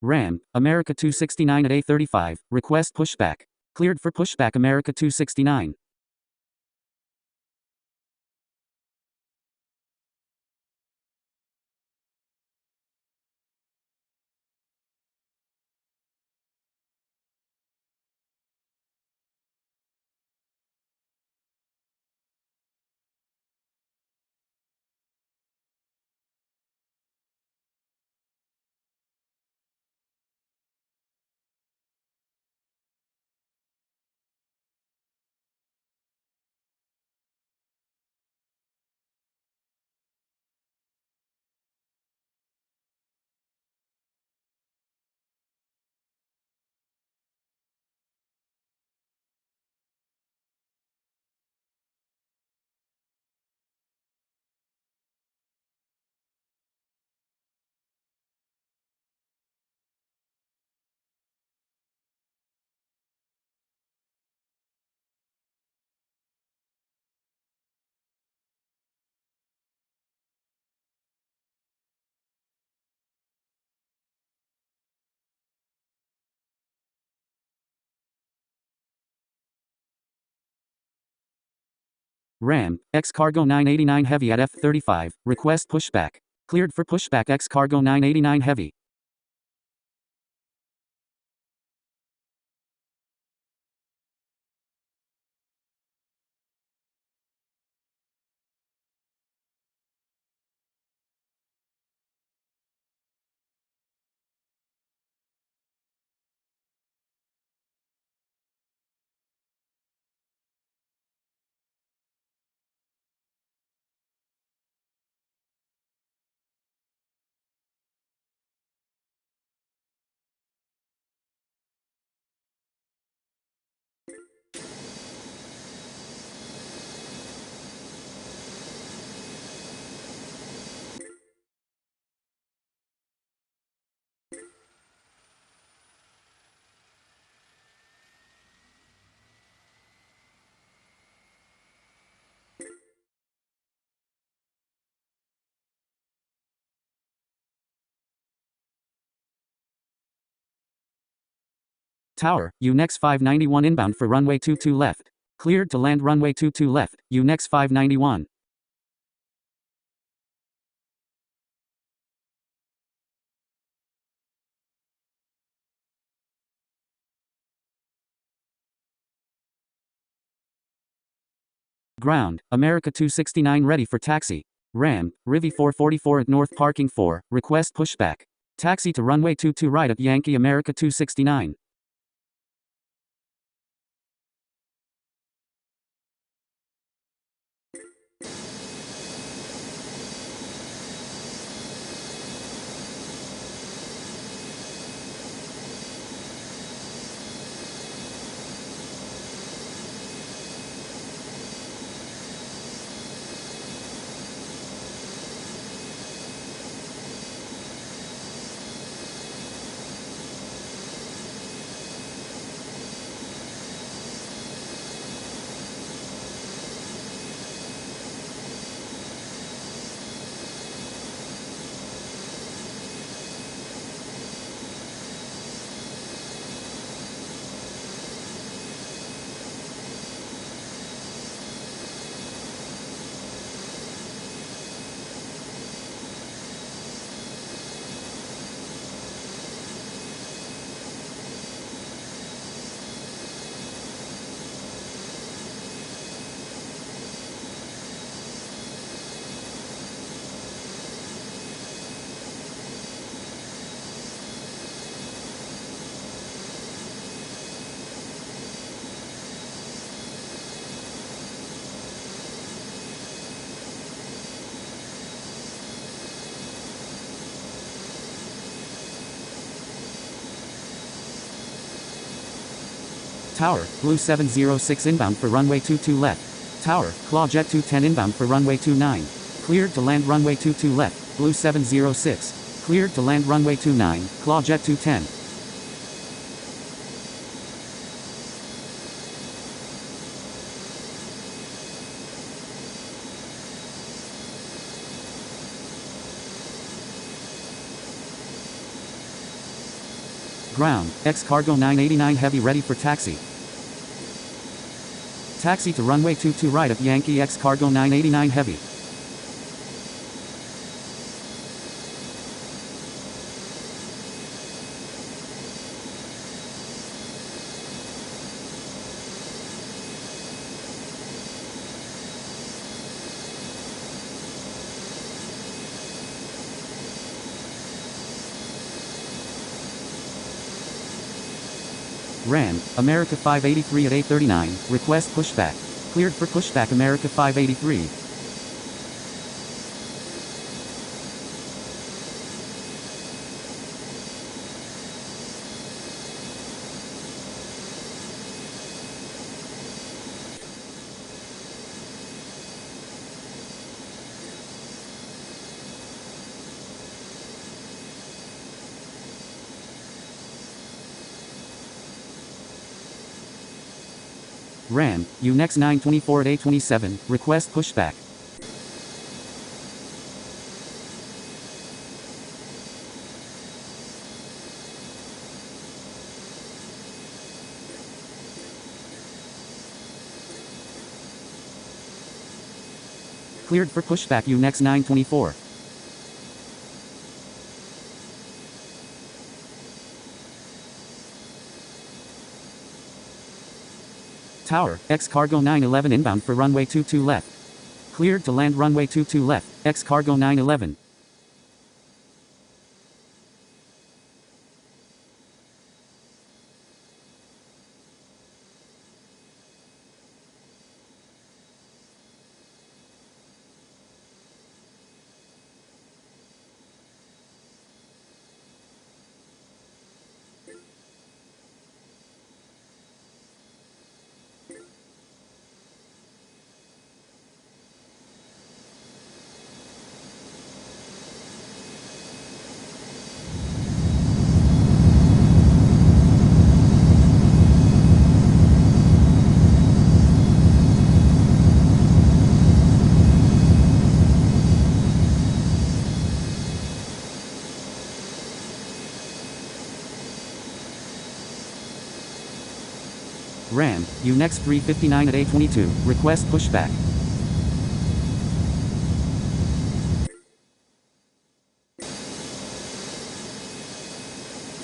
Ram, America 269 at A35, request pushback. Cleared for pushback America 269. Ram, X-Cargo 989 Heavy at F35, request pushback. Cleared for pushback X-Cargo 989 Heavy. Tower, UNEX 591 inbound for runway 22 left. Cleared to land runway 22 left, UNEX 591. Ground, America 269 ready for taxi. Ram, Rivi 444 at North Parking 4, request pushback. Taxi to runway 22 right at Yankee America 269. Tower, Blue 706 inbound for runway 22 left. Tower, Claw Jet 210 inbound for runway 29. Cleared to land runway 22 left, Blue 706. Cleared to land runway 29, Claw Jet 210. Ground, X cargo 989 heavy ready for taxi. Taxi to runway 22 right of Yankee X cargo 989 heavy. Ran, America 583 at 839, request pushback. Cleared for pushback America 583. Ran, UNEX 924 at 827, request pushback. Cleared for pushback UNEX 924. Tower, X cargo 911 inbound for runway 22 left. Cleared to land runway 22 left, X cargo 911. Ran, UNEX 359 at 822, request pushback.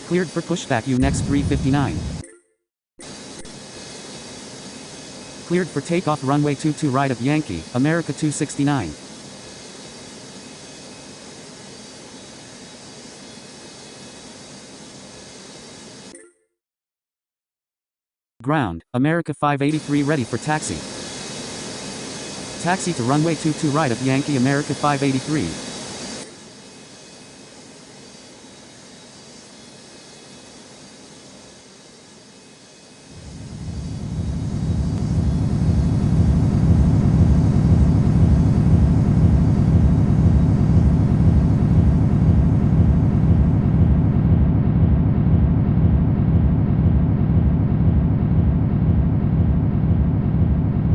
Cleared for pushback UNEX 359. Cleared for takeoff runway 22 right of Yankee, America 269. Ground, America 583 ready for taxi. Taxi to runway 22 right of Yankee America 583.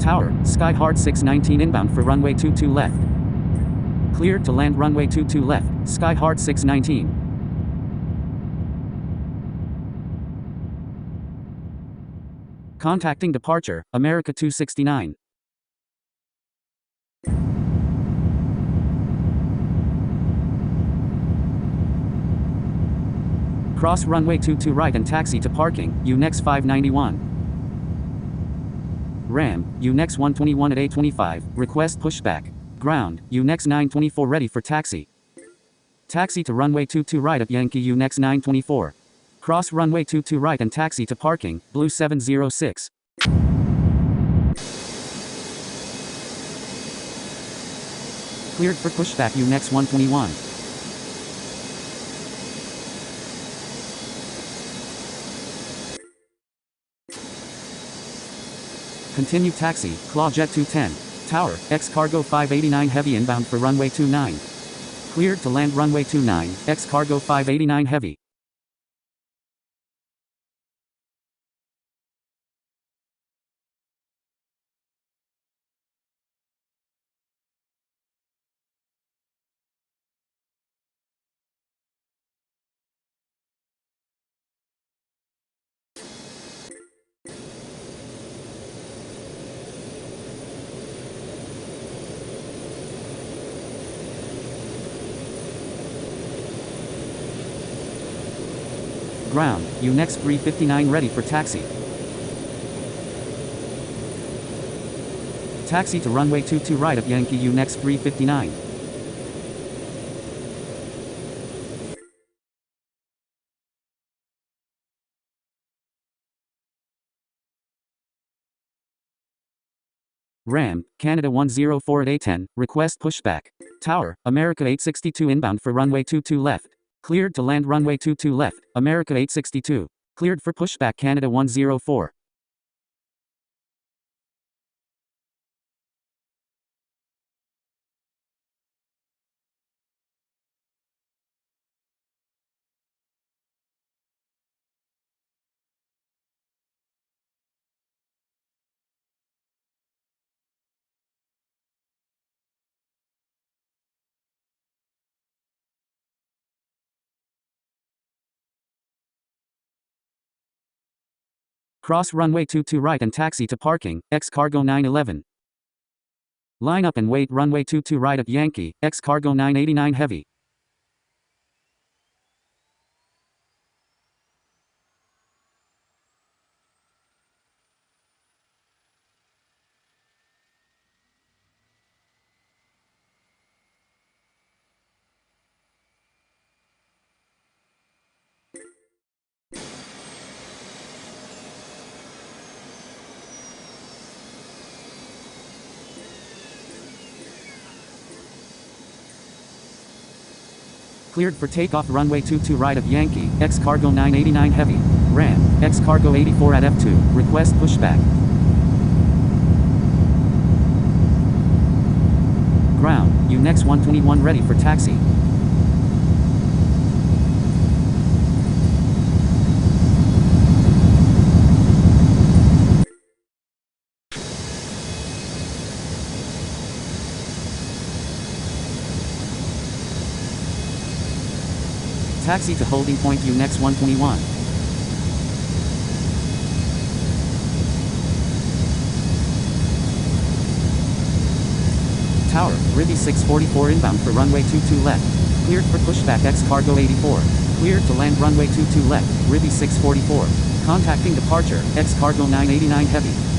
Tower, SKYHEART 619 inbound for runway 22 left. Cleared to land runway 22 left, SKYHEART 619. Contacting departure, America 269. Cross runway 22 right and taxi to parking, UNEX 591. Ram, UNEX 121 at 825, request pushback. Ground, UNEX 924 ready for taxi. Taxi to runway 22 right at Yankee UNEX 924. Cross runway 22 right and taxi to parking, Blue 706. Cleared for pushback UNEX 121. Continue taxi, Clawjet 210. Tower, X cargo 589 heavy inbound for runway 29. Cleared to land runway 29, X cargo 589 heavy. Ground, UNEX 359 ready for taxi. Taxi to runway 22 right of Yankee UNEX 359. Ram, Canada 104 at A10, request pushback. Tower, America 862 inbound for runway 22 left. Cleared to land runway 22 left, America 862. Cleared for pushback Canada 104. Cross runway 22 right and taxi to parking, X cargo 911. Line up and wait runway 22 right of Yankee, X cargo 989 heavy. Cleared for takeoff runway 22 right of Yankee, X cargo 989 heavy. Ram, X cargo 84 at F2, request pushback. Ground, UNEX 121 ready for taxi. Taxi to holding point UNEX 121. Tower, Ribby 644 inbound for runway 22 left. Cleared for pushback X cargo 84. Cleared to land runway 22 left, Ribby 644. Contacting departure, X cargo 989 heavy.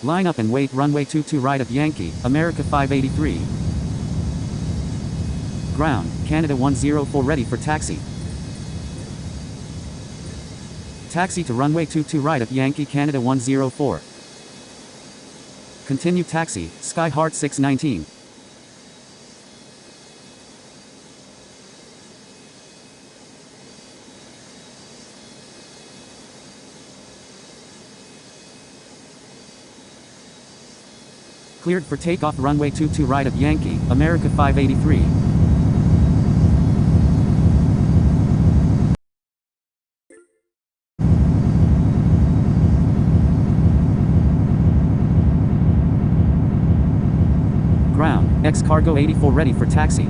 Line up and wait runway 22 right of Yankee, America 583. Ground, Canada 104 ready for taxi. Taxi to runway 22 right of Yankee, Canada 104. Continue taxi, SKYHEART 619. Cleared for takeoff runway 22 right of Yankee, America 583. Ground, X cargo 84 ready for taxi.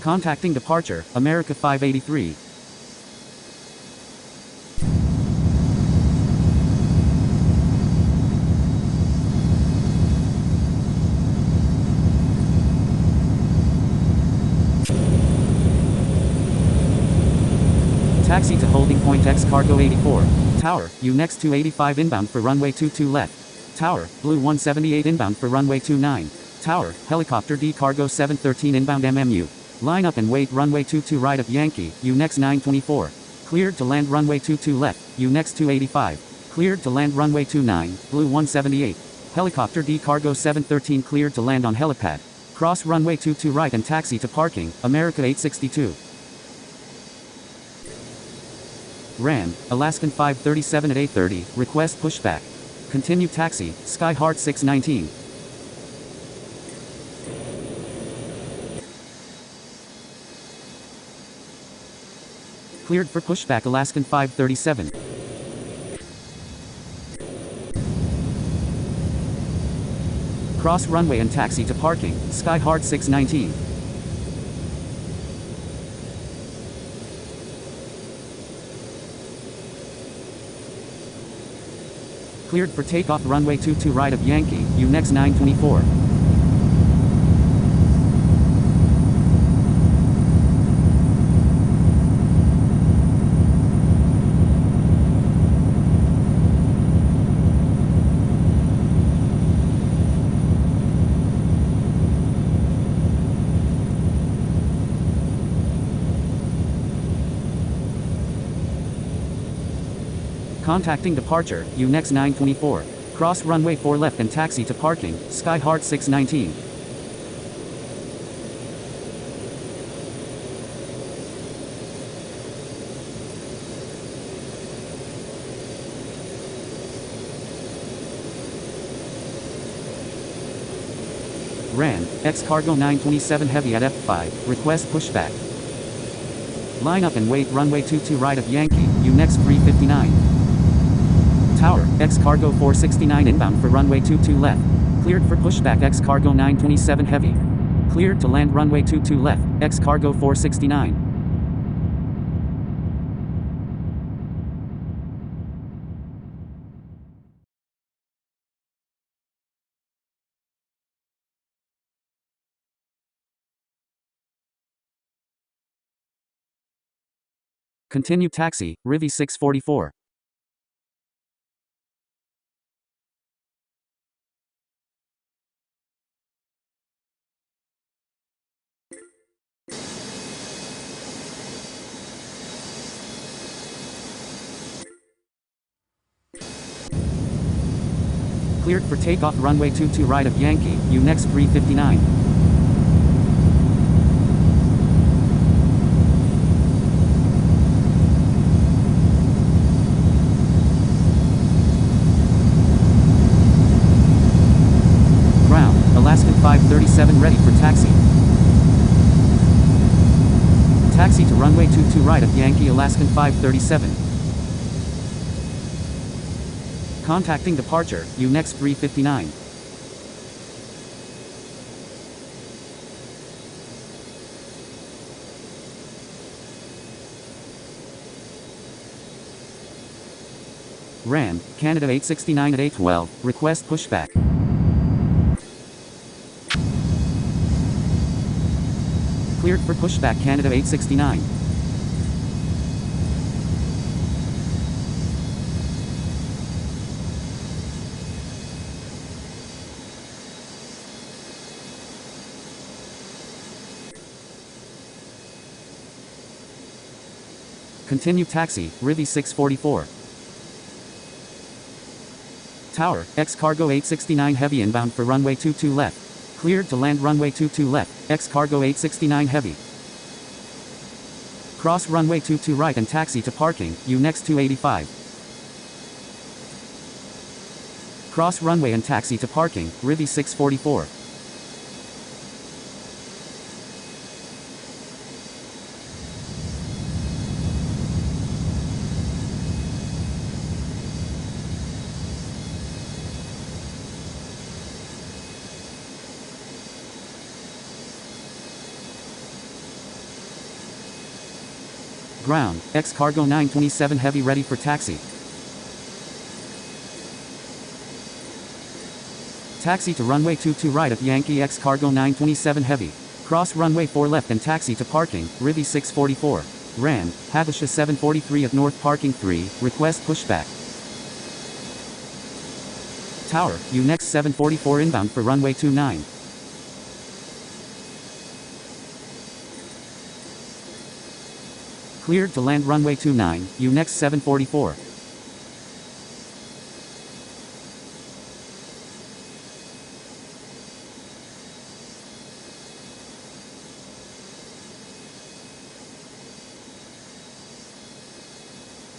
Contacting departure, America 583. Taxi to holding point X cargo 84. Tower, UNEX 285 inbound for runway 22 left. Tower, Blue 178 inbound for runway 29. Tower, helicopter D cargo 713 inbound MMU. Line up and wait runway 22 right of Yankee, UNEX 924. Cleared to land runway 22 left, UNEX 285. Cleared to land runway 29, Blue 178. Helicopter D cargo 713 cleared to land on helipad. Cross runway 22 right and taxi to parking, America 862. Ram, Alaskan 537 at 830, request pushback. Continue taxi, SKYHEART 619. Cleared for pushback Alaskan 537. Cross runway and taxi to parking, SKYHEART 619. Cleared for takeoff runway 22 right of Yankee, UNEX 924. Contacting departure, UNEX 924. Cross runway 4 left and taxi to parking, SKYHEART 619. RAN, X Cargo 927 Heavy at F5, request pushback. Line up and wait runway 22 right of Yankee, UNEX 359. Tower, X Cargo 469 inbound for runway 22 left. Cleared for pushback X Cargo 927 Heavy. Cleared to land runway 22 left, X Cargo 469. Continue taxi, Rivi 644. Cleared for takeoff runway 22 right of Yankee, UNEX 359. Ground, Alaskan 537 ready for taxi. Taxi to runway 22 right of Yankee Alaskan 537. Contacting departure, UNEX 359. RAN, Canada 869 at 812, request pushback. Cleared for pushback Canada 869. Continue taxi, Rivi 644. Tower, X Cargo 869 Heavy inbound for runway 22 left. Cleared to land runway 22 left, X Cargo 869 Heavy. Cross runway 22 right and taxi to parking, UNEX 285. Cross runway and taxi to parking, Rivi 644. Ground, X Cargo 927 Heavy ready for taxi. Taxi to runway 22 right of Yankee X Cargo 927 Heavy. Cross runway 4 left and taxi to parking, Rivi 644. RAN, Havisham 743 at North Parking 3, request pushback. Tower, UNEX 744 inbound for runway 29. Cleared to land runway 29, UNEX 744.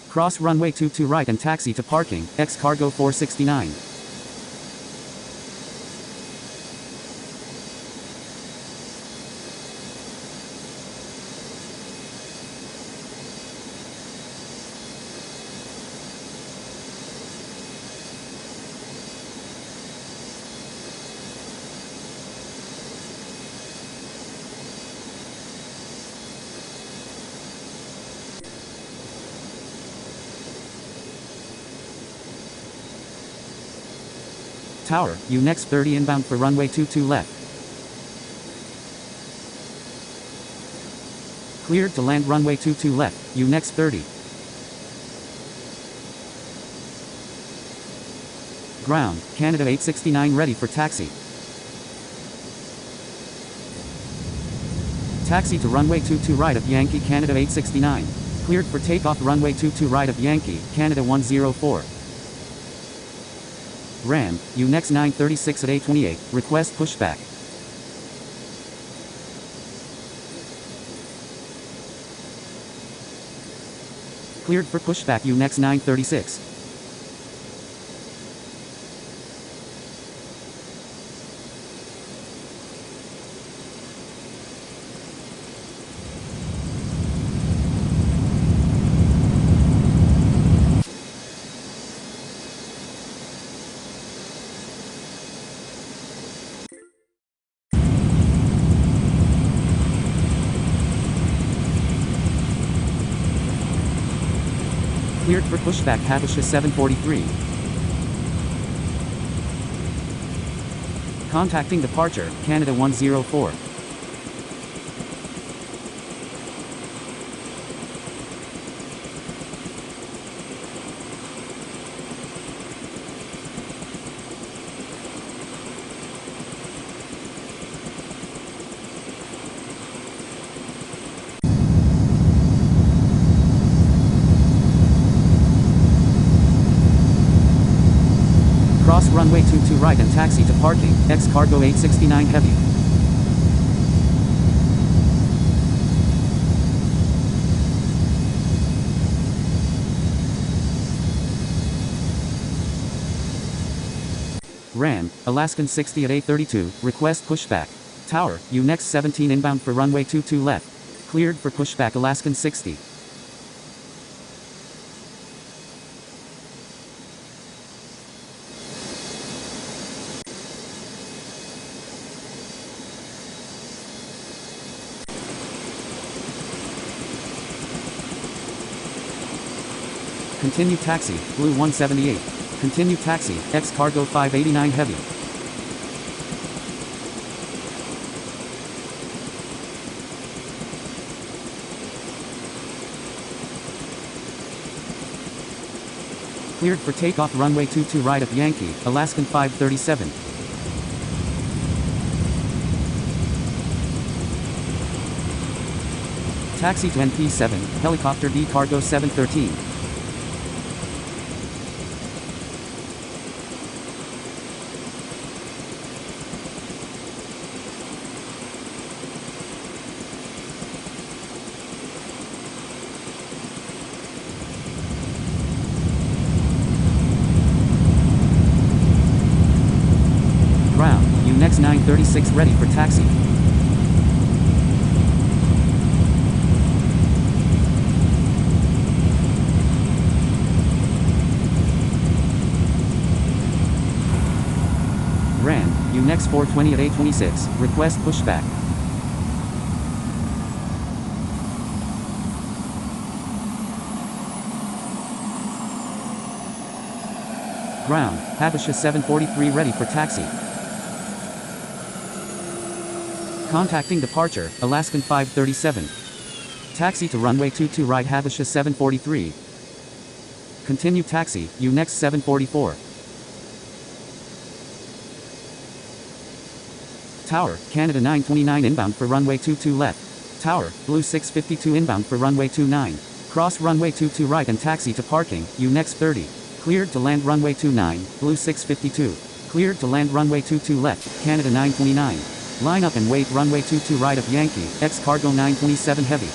Cross runway 22 right and taxi to parking, X Cargo 469. Tower, UNEX 30 inbound for runway 22 left. Cleared to land runway 22 left, UNEX 30. Ground, Canada 869 ready for taxi. Taxi to runway 22 right of Yankee Canada 869. Cleared for takeoff runway 22 right of Yankee, Canada 104. Ram, UNEX 936 at 828, request pushback. Cleared for pushback UNEX 936. Cleared for pushback Habesha 743. Contacting departure, Canada 104. Cross runway 22 right and taxi to parking, X cargo 869 heavy. Ram, Alaskan 60 at 832, request pushback. Tower, UNEX 17 inbound for runway 22 left. Cleared for pushback Alaskan 60. Continue taxi, Blue 178. Continue taxi, X cargo 589 heavy. Cleared for takeoff runway 22 right of Yankee, Alaskan 537. Taxi to NP7, helicopter D cargo 713. Ground, UNEX 936 ready for taxi. Ram, UNEX 420 at 826, request pushback. Ground, Habesha 743 ready for taxi. Contacting departure, Alaskan 537. Taxi to runway 22 right Habesha 743. Continue taxi, UNEX 744. Tower, Canada 929 inbound for runway 22 left. Tower, Blue 652 inbound for runway 29. Cross runway 22 right and taxi to parking, UNEX 30. Cleared to land runway 29, Blue 652. Cleared to land runway 22 left, Canada 929. Line up and wait runway 22 right of Yankee, X cargo 927 heavy.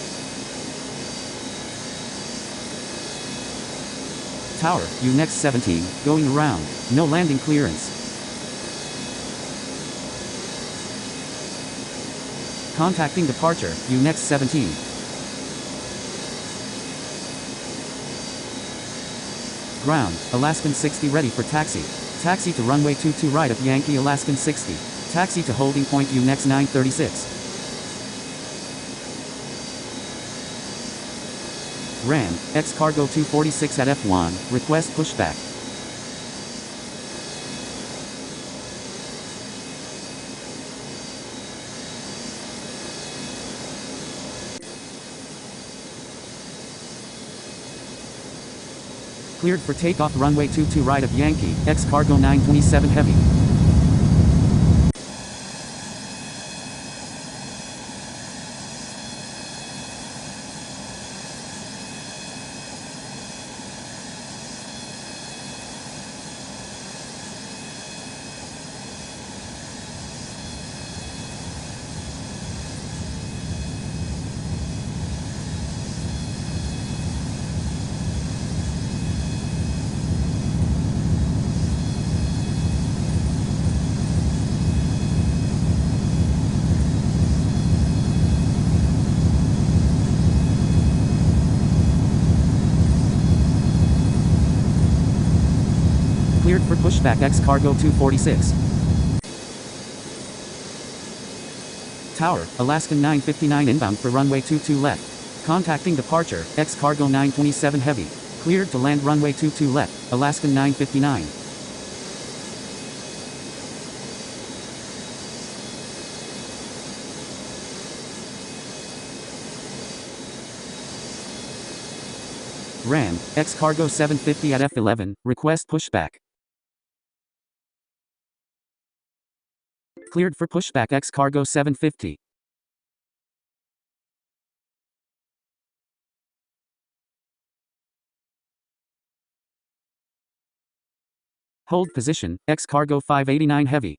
Tower, UNEX 17, going around, no landing clearance. Contacting departure, UNEX 17. Ground, Alaskan 60 ready for taxi. Taxi to runway 22 right of Yankee Alaskan 60. Taxi to holding point UNEX 936. Ram, X cargo 246 at F1, request pushback. Cleared for takeoff runway 22 right of Yankee, X cargo 927 heavy. Cleared for pushback X cargo 246. Tower, Alaskan 959 inbound for runway 22 left. Contacting departure, X cargo 927 heavy. Cleared to land runway 22 left, Alaskan 959. Ram, X cargo 750 at F11, request pushback. Cleared for pushback X cargo 750. Hold position, X cargo 589 heavy.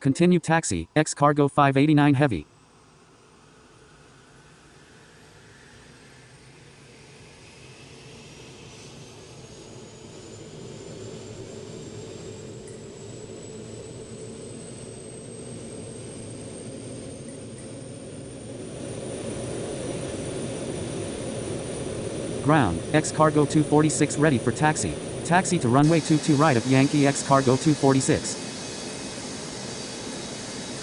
Continue taxi, X cargo 589 heavy. Ground, X cargo 246 ready for taxi. Taxi to runway 22 right of Yankee X cargo 246.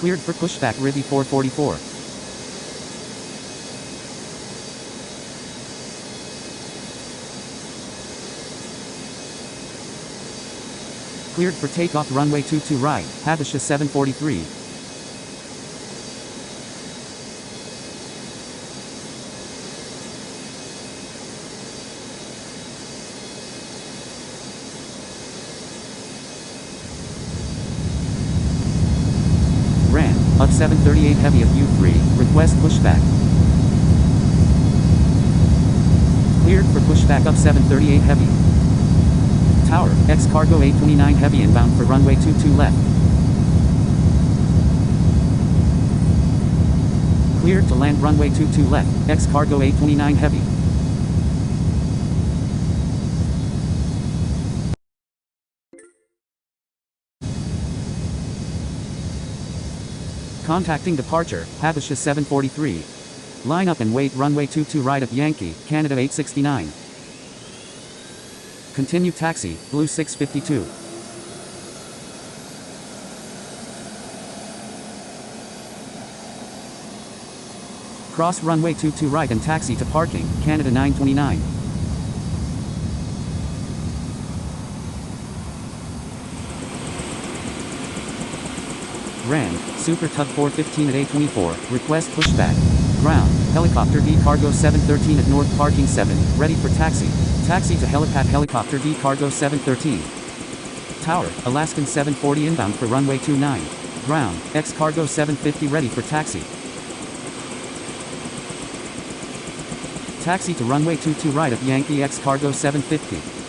Cleared for pushback Ribby 444. Cleared for takeoff runway 22 right, Havisham 743. Ran, up 738 heavy of U3, request pushback. Cleared for pushback up 738 heavy. Tower, X cargo 829 heavy inbound for runway 22 left. Cleared to land runway 22 left, X cargo 829 heavy. Contacting departure, Havisham 743. Line up and wait runway 22 right of Yankee, Canada 869. Continue taxi, Blue 652. Cross runway 22 right and taxi to parking, Canada 929. Ran, Super Tug 415 at A24, request pushback. Ground, Helicopter D Cargo 713 at North Parking 7, ready for taxi. Taxi to helipad Helicopter D Cargo 713. Tower, Alaskan 740 inbound for runway 29. Ground, X Cargo 750 ready for taxi. Taxi to runway 22 right of Yankee X Cargo 750.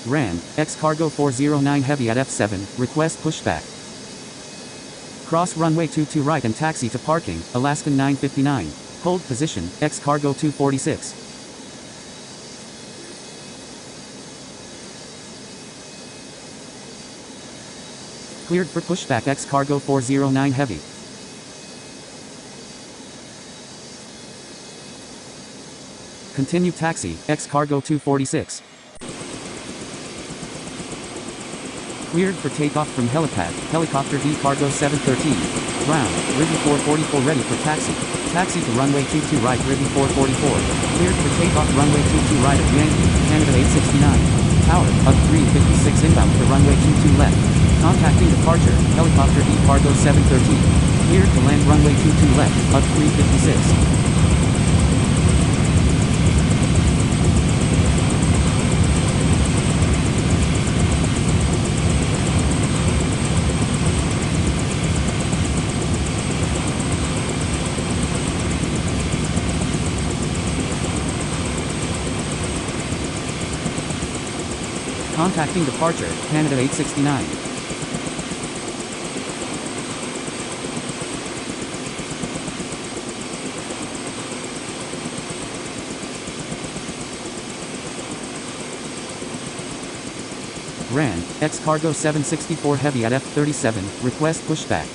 Ran, X cargo 409 heavy at F7, request pushback. Cross runway 22 right and taxi to parking, Alaskan 959. Hold position, X cargo 246. Cleared for pushback X cargo 409 heavy. Continue taxi, X cargo 246. Cleared for takeoff from helipad, Helicopter D Cargo 713. Ground, Ribby 444 ready for taxi. Taxi to runway 22 right Ribby 444. Cleared for takeoff runway 22 right at Yankee, Canada 869. Tower, up 356 inbound for runway 22 left. Contacting departure, helicopter E-Cargo 713. Cleared to land runway 22 left, up 356. Contacting departure, Canada 869. Ran, X-Cargo 764 Heavy at F-37, request pushback.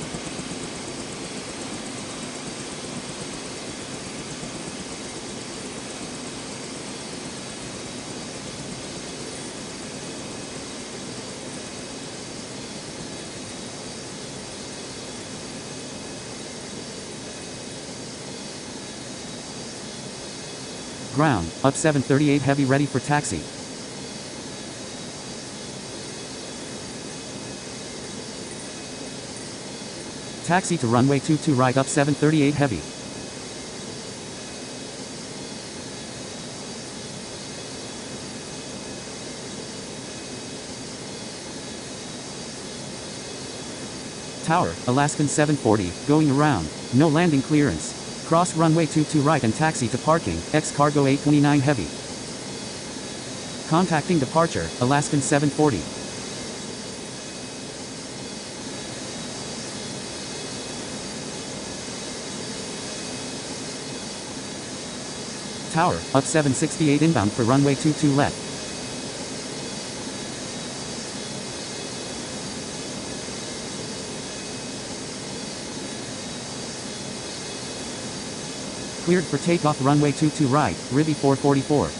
Ground, up 738 Heavy ready for taxi. Taxi to runway 22 right up 738 Heavy. Tower, Alaskan 740, going around, no landing clearance. Cross runway 22 right and taxi to parking, X-Cargo 829 Heavy. Contacting departure, Alaskan 740. Tower, up 768 inbound for runway 22 left. Cleared for takeoff runway 22 right, Ribby 444.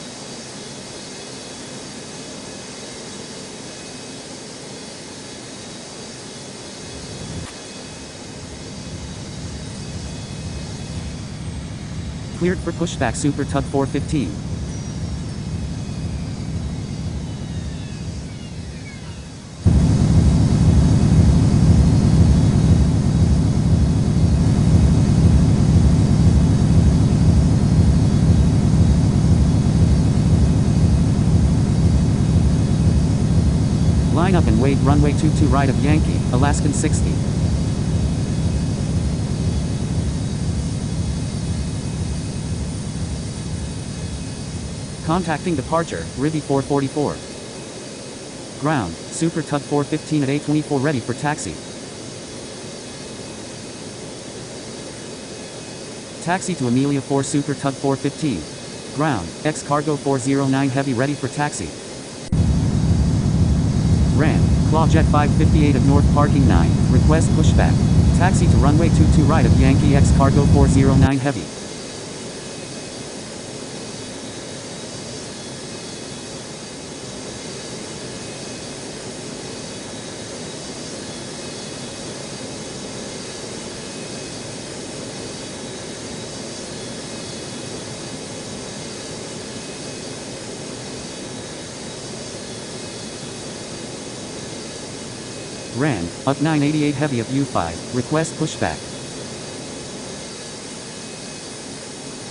Cleared for pushback Super Tug 415. Line up and wait runway 22 right of Yankee, Alaskan 60. Contacting departure, Ribby 444. Ground, Super Tug 415 at 824 ready for taxi. Taxi to Amelia 4 Super Tug 415. Ground, X-Cargo 409 Heavy ready for taxi. Ran, Clawjet 558 at North Parking 9, request pushback. Taxi to runway 22 right of Yankee X-Cargo 409 Heavy. Ran, up 988 Heavy at U5, request pushback.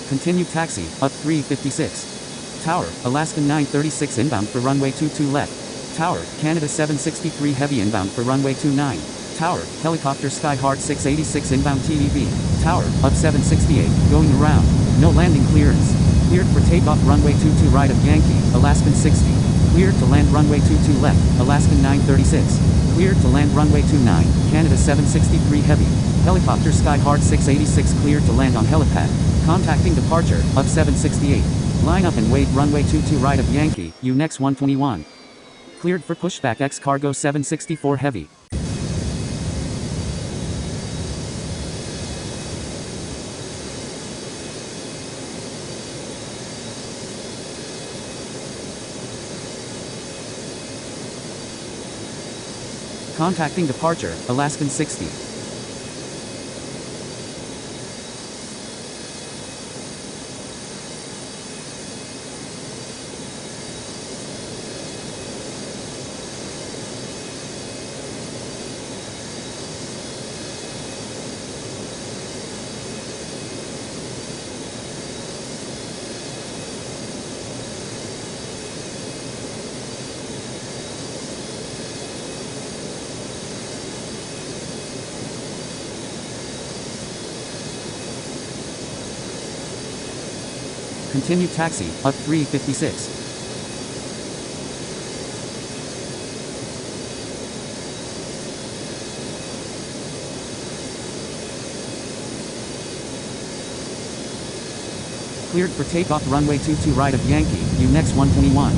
Continue taxi, up 356. Tower, Alaskan 936 inbound for runway 22 left. Tower, Canada 763 Heavy inbound for runway 29. Tower, helicopter SKYHEART 686 inbound TEV. Tower, up 768, going around, no landing clearance. Cleared for takeoff runway 22 right of Yankee, Alaskan 60. Cleared to land runway 22 left, Alaskan 936. Cleared to land runway 29, Canada 763 Heavy. Helicopter SKYHEART 686 cleared to land on helipad. Contacting departure, up 768. Line up and wait runway 22 right of Yankee, UNEX 121. Cleared for pushback X-Cargo 764 Heavy. Contacting departure, Alaskan 60. Continue taxi, up 356. Cleared for takeoff runway 22 right of Yankee, UNEX 121.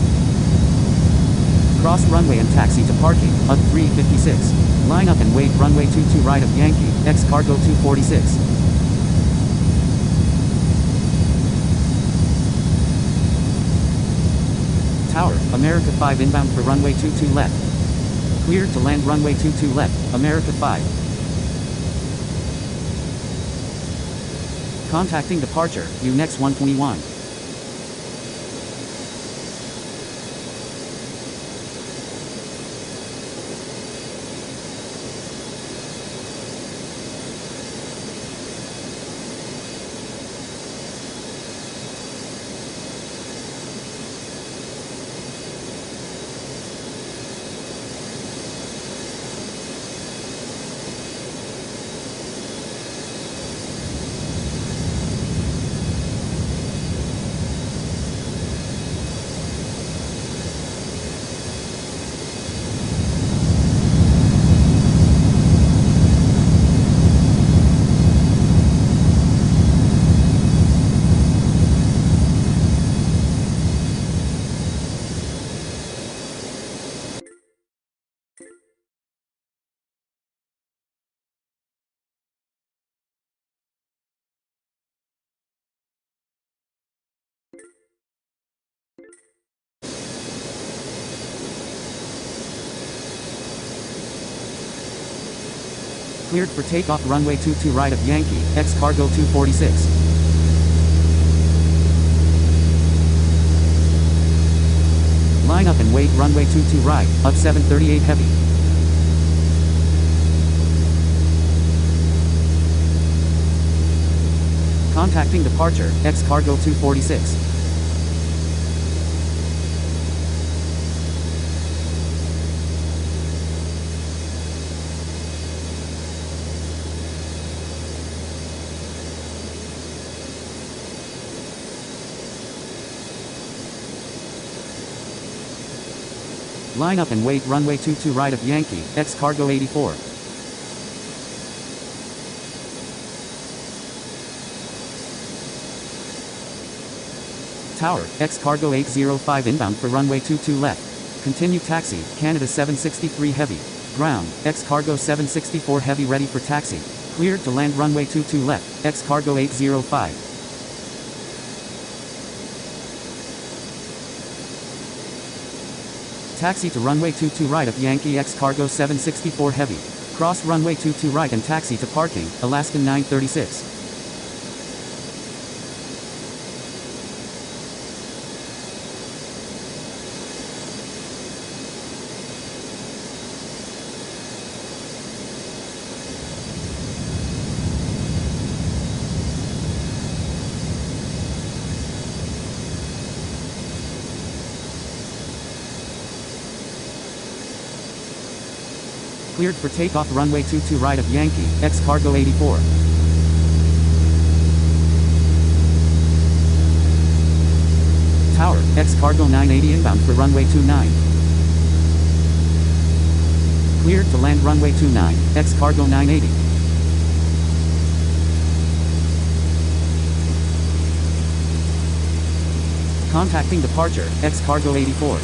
Cross runway and taxi to parking, up 356. Line up and wait runway 22 right of Yankee, X cargo 246. Tower, America 5 inbound for runway 22 left. Cleared to land runway 22 left, America 5. Contacting departure, UNEX 121. Cleared for takeoff runway 22 right of Yankee, X cargo 246. Line up and wait runway 22 right, up 738 heavy. Contacting departure, X cargo 246. Line up and wait runway 22 right of Yankee, X cargo 84. Tower, X cargo 805 inbound for runway 22 left. Continue taxi, Canada 763 heavy. Ground, X cargo 764 heavy ready for taxi. Cleared to land runway 22 left, X cargo 805. Taxi to runway 22 right of Yankee X cargo 764 heavy. Cross runway 22 right and taxi to parking, Alaskan 936. Cleared for takeoff runway 22 right of Yankee, X cargo 84. Tower, X cargo 980 inbound for runway 29. Cleared to land runway 29, X cargo 980. Contacting departure, X cargo 84.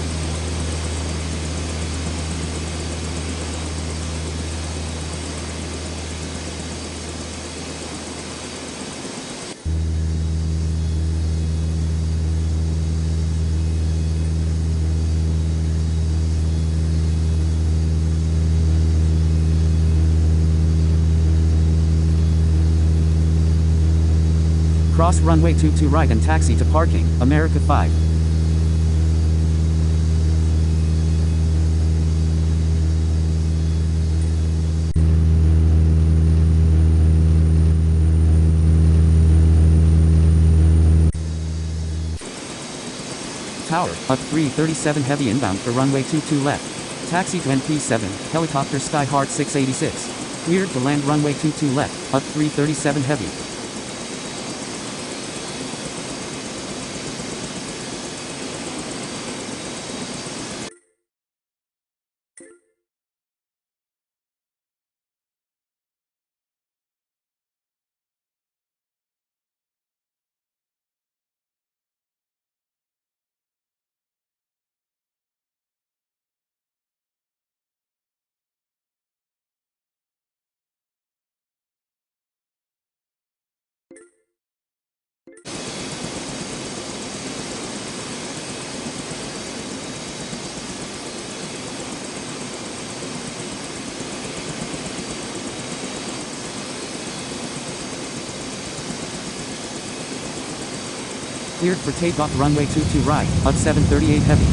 Cross runway 22 right and taxi to parking, America 5. Tower, up 337 heavy inbound for runway 22 left. Taxi to NP7, helicopter SKYHEART 686. Cleared to land runway 22 left, up 337 heavy. Cleared for takeoff runway 22 right, up 738 heavy.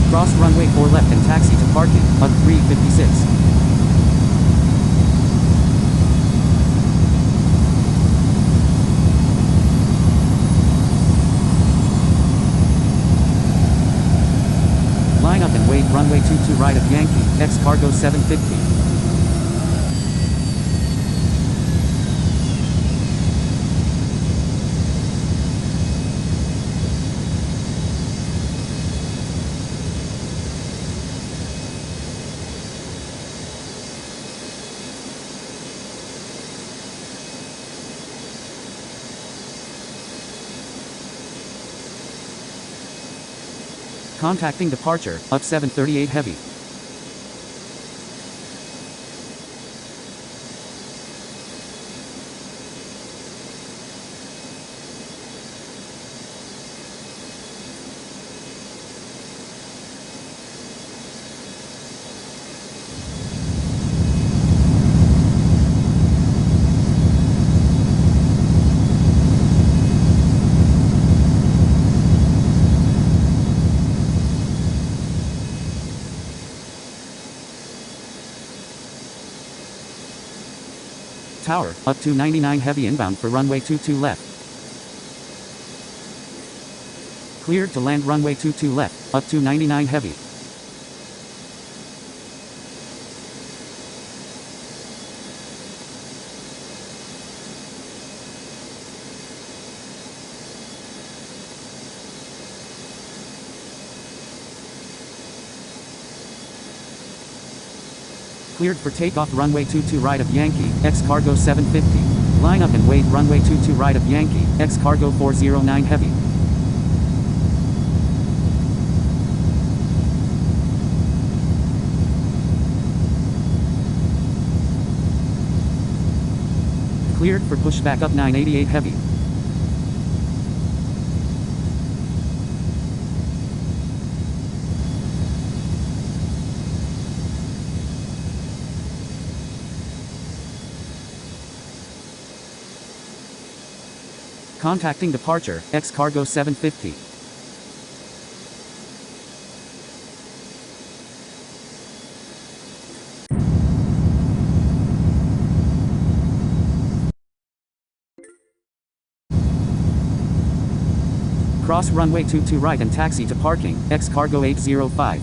Cross runway 4 left and taxi to parking, up 356. Line up and wait runway 22 right of Yankee, X cargo 750. Contacting departure, up 738 heavy. Tower, up 299 heavy inbound for runway 22 left. Cleared to land runway 22 left, up 299 heavy. Cleared for takeoff runway 22 right of Yankee, X cargo 750. Line up and wait runway 22 right of Yankee, X cargo 409 heavy. Cleared for pushback up 988 heavy. Contacting departure, X cargo 750. Cross runway 22 right and taxi to parking, X cargo 805.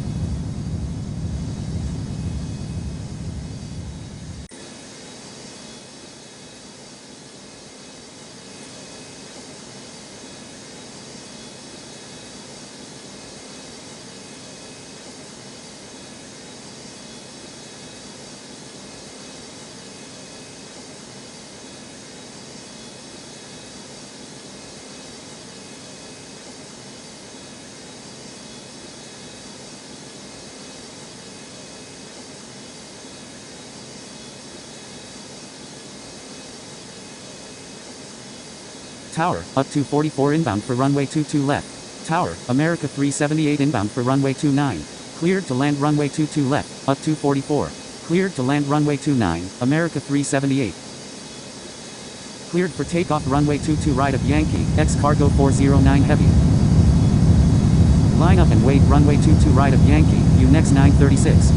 Tower, up 244 inbound for runway 22 left. Tower, America 378 inbound for runway 29. Cleared to land runway 22 left, up 244. Cleared to land runway 29, America 378. Cleared for takeoff runway 22 right of Yankee, X cargo 409 heavy. Line up and wait runway 22 right of Yankee, UNEX 936.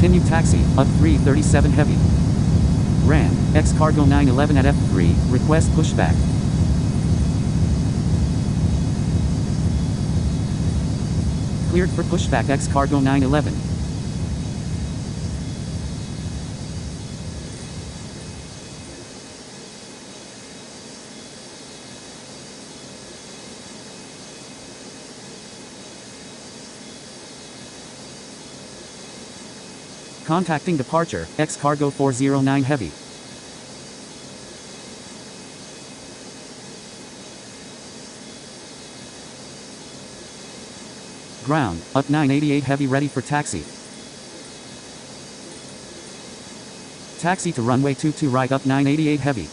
Continue taxi, up 337 heavy. Ran, X cargo 911 at F3, request pushback. Cleared for pushback X cargo 911. Contacting departure, X cargo 409 heavy. Ground, up 988 heavy ready for taxi. Taxi to runway 22 right up 988 heavy.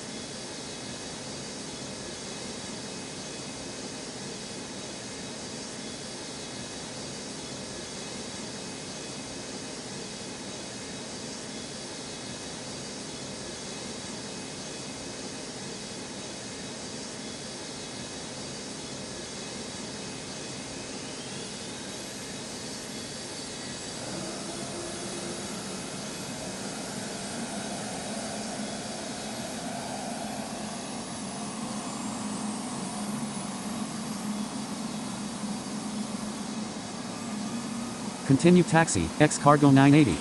Continue taxi, X cargo 980.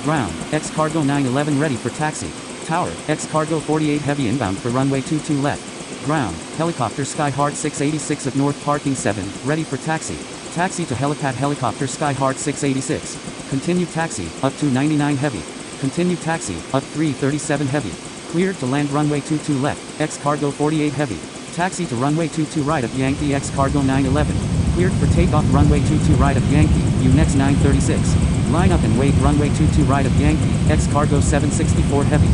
Ground, X cargo 911 ready for taxi. Tower, X cargo 48 heavy inbound for runway 22 left. Ground, helicopter SKYHEART 686 at North parking 7, ready for taxi. Taxi to helipad helicopter SKYHEART 686. Continue taxi, up 299 heavy. Continue taxi, up 337 heavy. Cleared to land runway 22 left, X cargo 48 heavy. Taxi to runway 22 right at Yankee X cargo 911. Cleared for takeoff runway 22 right at Yankee, UNEX 936. Line up and wait runway 22 right at Yankee, X cargo 764 heavy.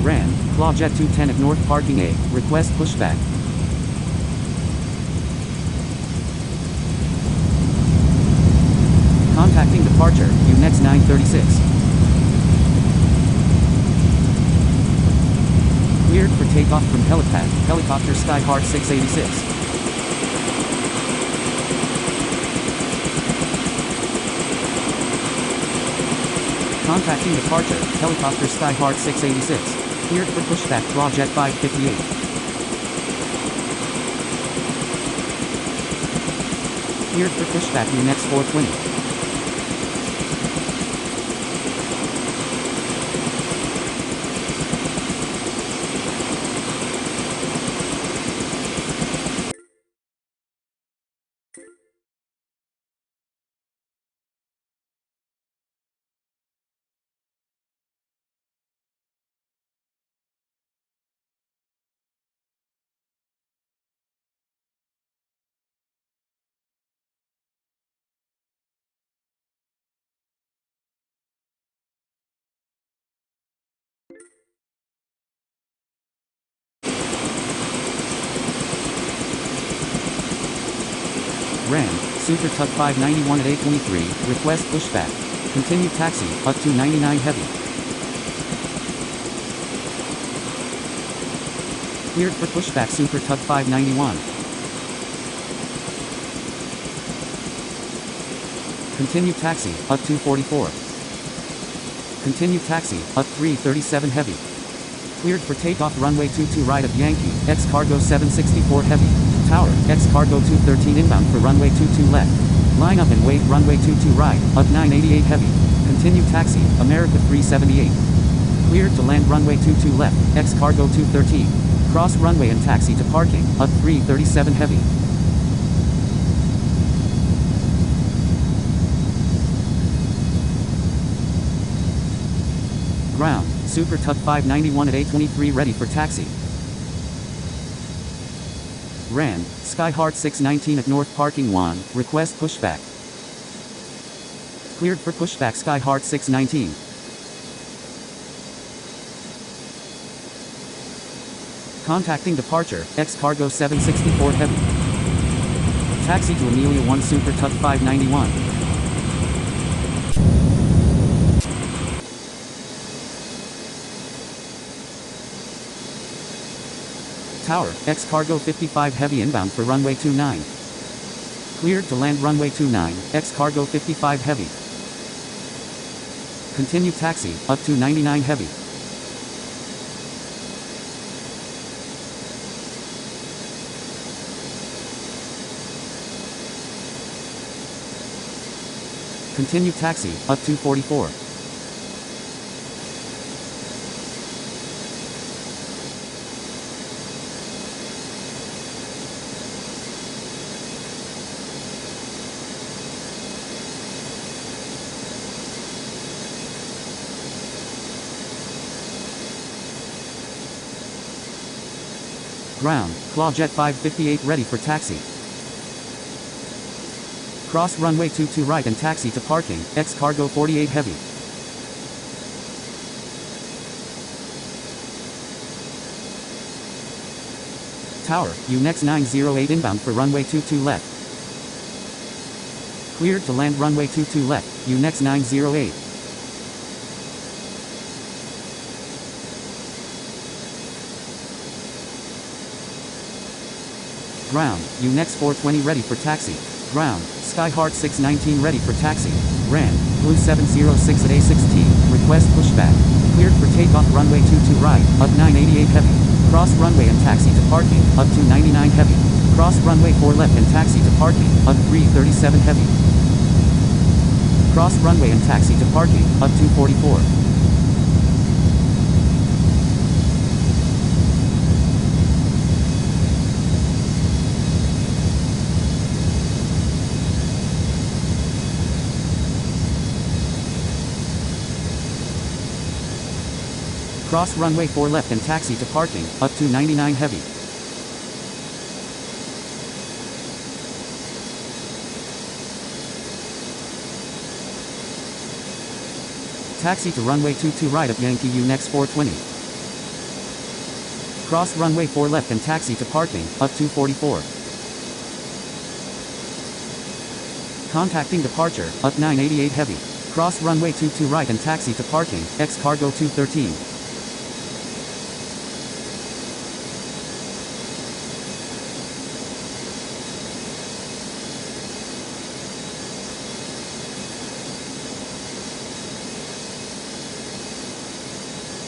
Ran, Clawjet 210 at North parking A, request pushback. Contacting departure, UNEX 936. Cleared for takeoff from helipad, helicopter SKYHEART 686. Contacting departure, helicopter SKYHEART 686. Cleared for pushback, Clawjet 558. Cleared for pushback, UNEX 420. Ran, Super Tug 591 at 823, request pushback. Continue taxi, up to 99 heavy. Cleared for pushback Super Tug 591. Continue taxi, up 244. Continue taxi, up 337 heavy. Cleared for takeoff runway 22 right of Yankee, X cargo 764 heavy. Tower, X cargo 213 inbound for runway 22 left. Line up and wait runway 22 right, up 988 heavy. Continue taxi, America 378. Cleared to land runway 22 left, X cargo 213. Cross runway and taxi to parking, up 337 heavy. Ground, Super Tug 591 at 823 ready for taxi. Ran, SKYHEART 619 at North parking 1, request pushback. Cleared for pushback SKYHEART 619. Contacting departure, X cargo 764 heavy. Taxi to Amelia 1 Super Tug 591. Tower, X cargo 55 heavy inbound for runway 29. Cleared to land runway 29, X cargo 55 heavy. Continue taxi, up to 99 heavy. Continue taxi, up to 44. Ground, Clawjet 558 ready for taxi. Cross runway 22 right and taxi to parking, X cargo 48 heavy. Tower, UNEX 908 inbound for runway 22 left. Cleared to land runway 22 left, UNEX 908. Ground, UNEX 420 ready for taxi. Ground, SKYHEART 619 ready for taxi. Ran, Blue 706 at A16, request pushback. Cleared for takeoff runway 22 right, up 988 heavy. Cross runway and taxi to parking, up 299 heavy. Cross runway 4 left and taxi to parking, up 337 heavy. Cross runway and taxi to parking, up 244. Cross runway 4 left and taxi to parking, up 299 heavy. Taxi to runway 22 right at Yankee U next 420. Cross runway 4 left and taxi to parking, up 244. Contacting departure, up 988 heavy. Cross runway 22 right and taxi to parking, X cargo 213.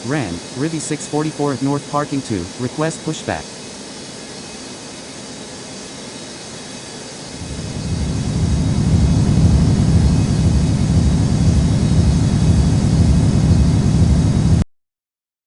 Ran, Rivy 644 at North Parking 2, request pushback.